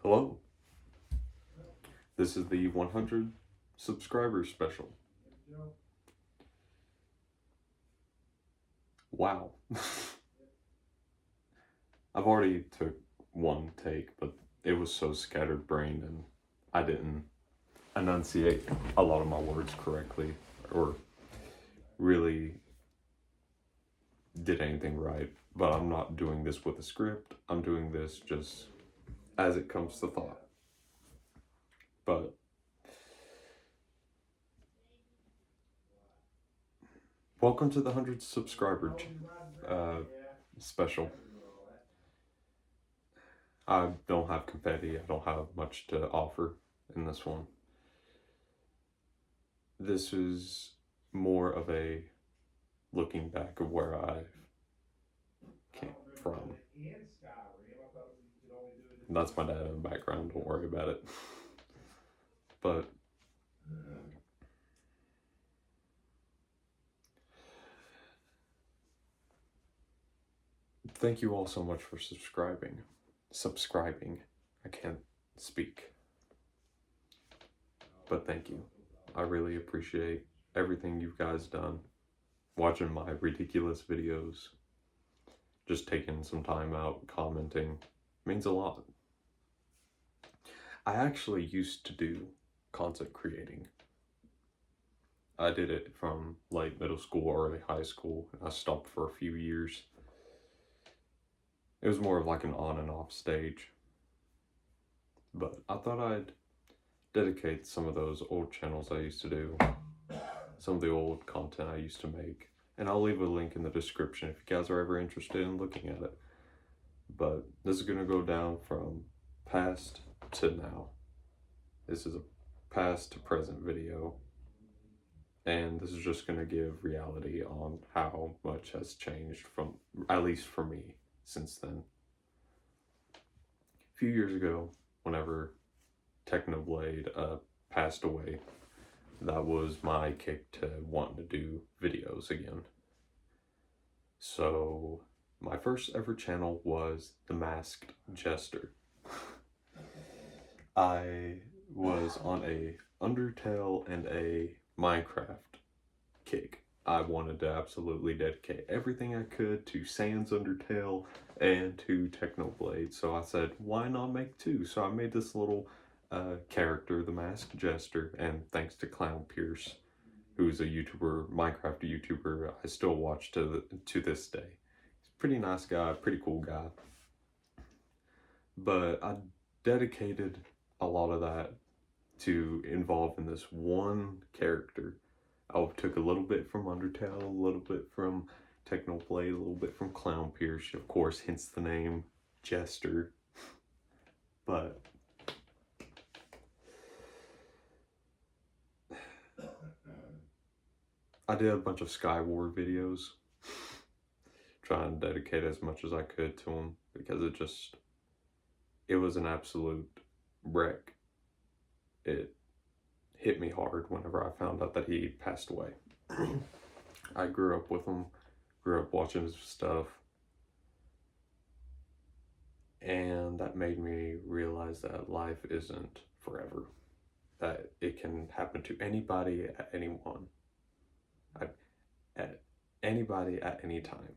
Hello, this is the 100 subscribers special. Wow. I've already took one take, but it was so scattered brained and I didn't enunciate a lot of my words correctly or really did anything right. But I'm not doing this with a script, I'm doing this just as it comes to thought. But welcome to the 100 subscriber special. I don't have confetti, I don't have much to offer in this one. This is more of a looking back of where I came from. That's my dad in the background, don't worry about it. But thank you all so much for subscribing. I can't speak. But thank you. I really appreciate everything you guys done. Watching my ridiculous videos. Just taking some time out, commenting, means a lot. I actually used to do content creating. I did it from late middle school, early high school, and I stopped for a few years. It was more of like an on and off stage. But I thought I'd dedicate some of those old channels I used to do, some of the old content I used to make, and I'll leave a link in the description if you guys are ever interested in looking at it. But this is gonna go down from past to now. This is a past to present video, and this is just gonna give reality on how much has changed from, at least for me, since then. A few years ago, whenever Technoblade passed away, that was my kick to wanting to do videos again. So my first ever channel was The Masked Jester. I was on a Undertale and a Minecraft kick. I wanted to absolutely dedicate everything I could to Sans Undertale and to Technoblade. So I said, why not make two? So I made this little character, the Masked Jester, and thanks to Clown Pierce, who's a YouTuber, Minecraft YouTuber, I still watch to this day. He's a pretty nice guy, pretty cool guy. But I dedicated a lot of that to involve in this one character. I took a little bit from Undertale, a little bit from Technoblade, a little bit from Clown Pierce, of course, hence the name Jester. But I did a bunch of Skyward videos, trying to dedicate as much as I could to him, because it was an absolute wreck. It hit me hard whenever I found out that he passed away. I grew up with him, grew up watching his stuff, and that made me realize that life isn't forever, that it can happen to anybody at anyone, at anybody at any time.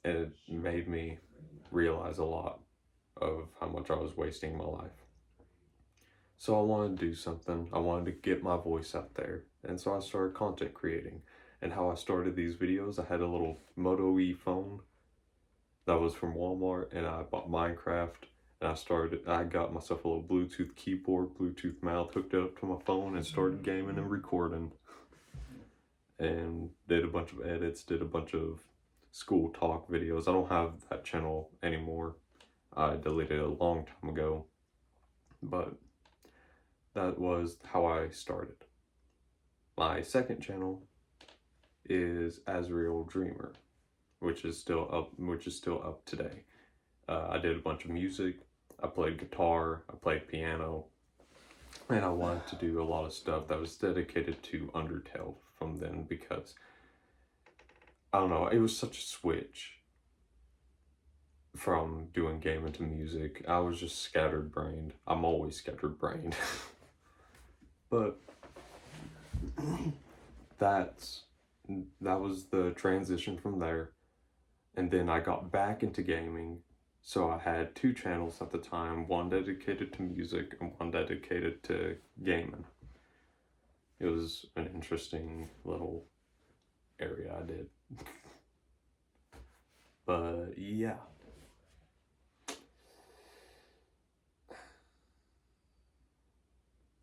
And it made me realize a lot of how much I was wasting my life. So I wanted to do something. I wanted to get my voice out there. And so I started content creating. And how I started these videos, I had a little Moto E phone that was from Walmart, and I bought Minecraft, and I got myself a little Bluetooth keyboard, Bluetooth mouse, hooked it up to my phone, and started gaming and recording. And did a bunch of edits, did a bunch of school talk videos. I don't have that channel anymore. I deleted it a long time ago. But that was how I started. My second channel is Azrael Dreamer, which is still up today. I did a bunch of music. I played guitar, I played piano, and I wanted to do a lot of stuff that was dedicated to Undertale from then, because I don't know, it was such a switch from doing gaming to music. I was just scattered brained. I'm always scattered brained. But that's that was the transition from there. And then I got back into gaming. So I had two channels at the time, one dedicated to music and one dedicated to gaming. It was an interesting little area I did. But yeah.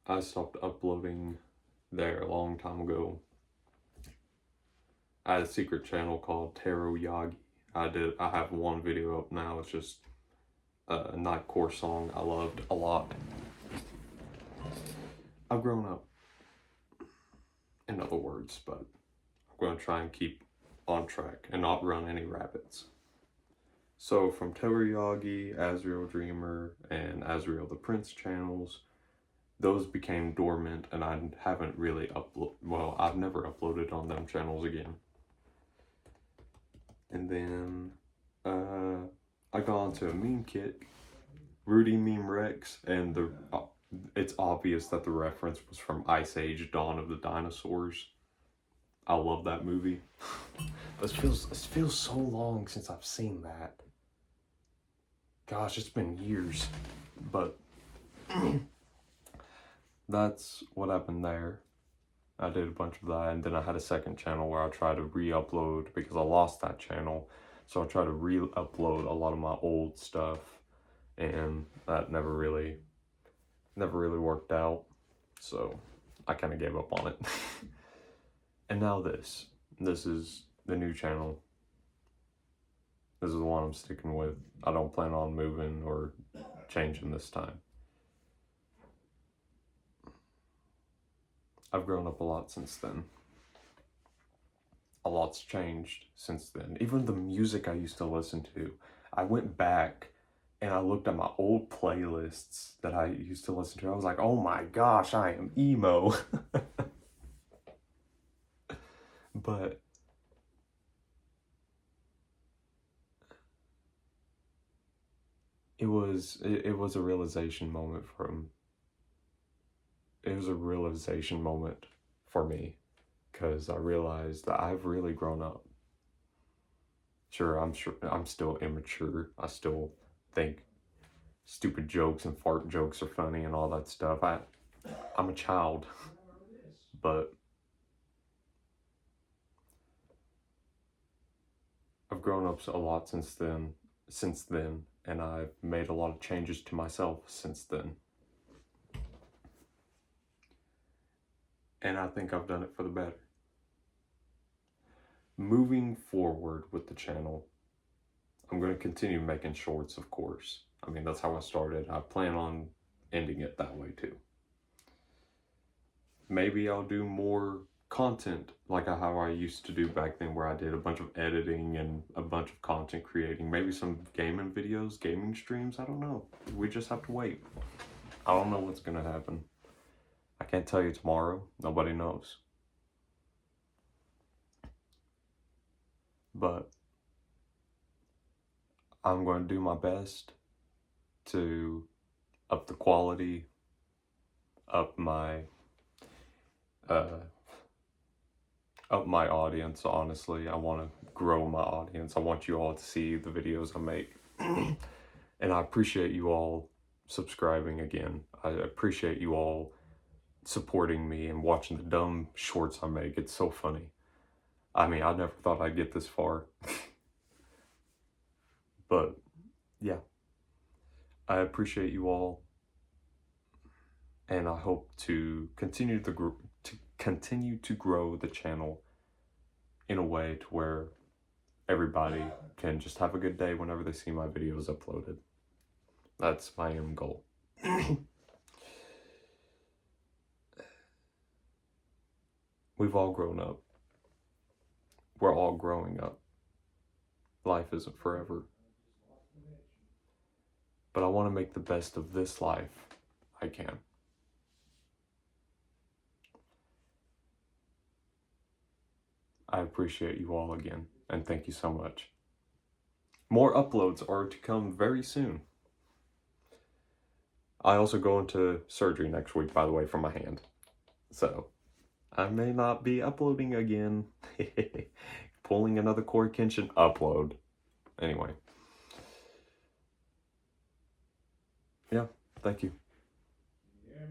I stopped uploading there a long time ago. I had a secret channel called Taro Yagi. I have one video up now. It's just a Nightcore song I loved a lot. I've grown up, in other words, but I'm going to try and keep on track and not run any rabbits. So from Teriyagi, Azrael Dreamer, and Azrael the Prince channels, those became dormant, and I haven't really I've never uploaded on them channels again. And then I got onto a meme kick, Rudy Meme Rex, and it's obvious that the reference was from Ice Age: Dawn of the Dinosaurs. I love that movie. It feels so long since I've seen that. Gosh, it's been years. But that's what happened there. I did a bunch of that, and then I had a second channel where I tried to re-upload because I lost that channel. So I tried to re-upload a lot of my old stuff, and that never really worked out. So I kind of gave up on it. And now this is the new channel. This is the one I'm sticking with. I don't plan on moving or changing this time. I've grown up a lot since then. A lot's changed since then. Even the music I used to listen to. I went back and I looked at my old playlists that I used to listen to. I was like, oh my gosh, I am emo. But it was a realization moment for me, because I realized that I've really grown up. Sure, I'm still immature. I still think stupid jokes and fart jokes are funny and all that stuff. I'm a child, but I've grown up a lot since then, and I've made a lot of changes to myself since then. And I think I've done it for the better. Moving forward with the channel, I'm going to continue making shorts, of course. I mean, that's how I started. I plan on ending it that way too. Maybe I'll do more content like how I used to do back then, where I did a bunch of editing and a bunch of content creating. Maybe some gaming videos, gaming streams, I don't know. We just have to wait. I don't know what's going to happen. I can't tell you tomorrow. Nobody knows. But I'm going to do my best to up the quality, up my audience. Honestly, I want to grow my audience. I want you all to see the videos I make. And I appreciate you all subscribing again. I appreciate you all supporting me and watching the dumb shorts I make. It's so funny. I mean, I never thought I'd get this far. But yeah, I appreciate you all, and I hope to continue to grow the channel in a way to where everybody can just have a good day whenever they see my videos uploaded. That's my end goal. We've all grown up. We're all growing up. Life isn't forever. But I want to make the best of this life I can. I appreciate you all again, and thank you so much. More uploads are to come very soon. I also go into surgery next week, by the way, for my hand. So, I may not be uploading again. Pulling another Corey Kenshin upload. Anyway. Yeah, thank you.